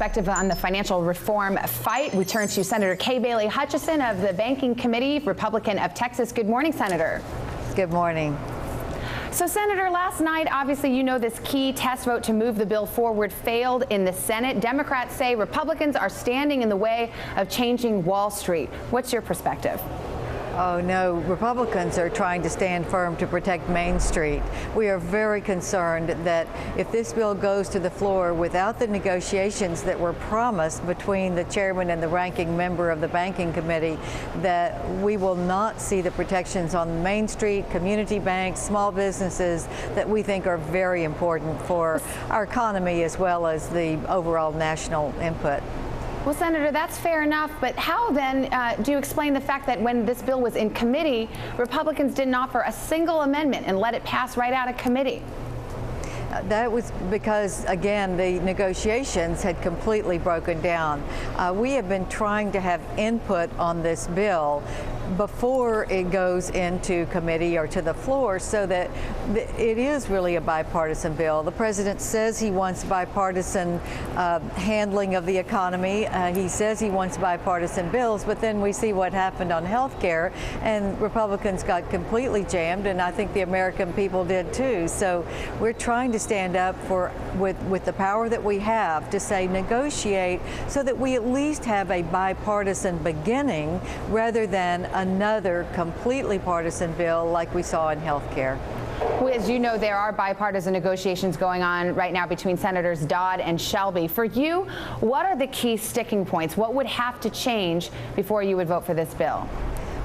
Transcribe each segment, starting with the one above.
perspective on the financial reform fight. We turn to Senator Kay Bailey Hutchison of the Banking Committee, Republican of Texas. Good morning, Senator. Good morning. So, Senator, last night, obviously, you know, this key test vote to move the bill forward failed in the Senate. Democrats say Republicans are standing in the way of changing Wall Street. What's your perspective? Oh, no, Republicans are trying to stand firm to protect Main Street. We are very concerned that if this bill goes to the floor without the negotiations that were promised between the chairman and the ranking member of the Banking Committee, that we will not see the protections on Main Street, community banks, small businesses that we think are very important for our economy as well as the overall national input. Well, Senator, that's fair enough, but how then do you explain the fact that when this bill was in committee, Republicans didn't offer a single amendment and let it pass right out of committee? That was because, again, the negotiations had completely broken down. We have been trying to have input on this bill before it goes into committee or to the floor so that it is really a bipartisan bill. The president says he wants bipartisan handling of the economy. He says he wants bipartisan bills, but then we see what happened on health care, and Republicans got completely jammed, and I think the American people did too. So we're trying to stand up for, with the power that we have, to say negotiate so that we at least have a bipartisan beginning rather than another completely partisan bill like we saw in health care. Well, as you know, there are bipartisan negotiations going on right now between Senators Dodd and Shelby. For you, what are the key sticking points? What would have to change before you would vote for this bill?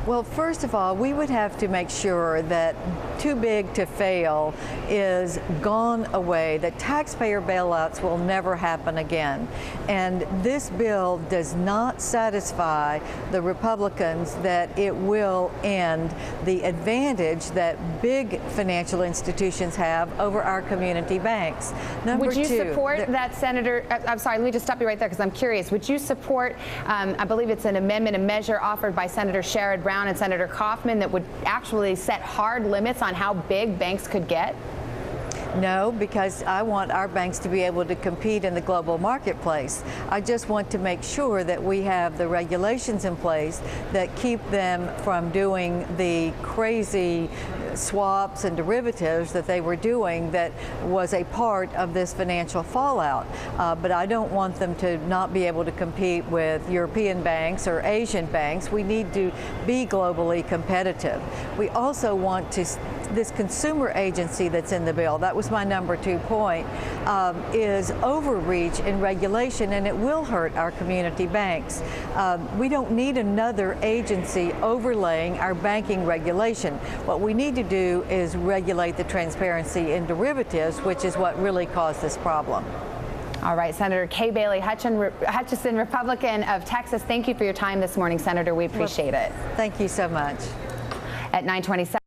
Well, first of all, we would have to make sure that too big to fail is gone away, that taxpayer bailouts will never happen again. And this bill does not satisfy the Republicans that it will end the advantage that big financial institutions have over our community banks. Number would you two, support that, Senator? I'm sorry, let me just stop you right there because I'm curious. Would you support, I believe it's an amendment, a measure offered by Senator Sherrod Brown and Senator Kaufman that would actually set hard limits on how big banks could get? No, because I want our banks to be able to compete in the global marketplace. I just want to make sure that we have the regulations in place that keep them from doing the crazy swaps and derivatives that they were doing that was a part of this financial fallout. But I don't want them to not be able to compete with European banks or Asian banks. We need to be globally competitive. We also want to, this consumer agency that's in the bill, that was my number 2 point, is overreach in regulation, and it will hurt our community banks. We don't need another agency overlaying our banking regulation. What we need to do is regulate the transparency in derivatives, which is what really caused this problem. All right, Senator Kay Bailey Hutchison, Republican of Texas, thank you for your time this morning, Senator. We appreciate it. Thank you so much. At 9:27.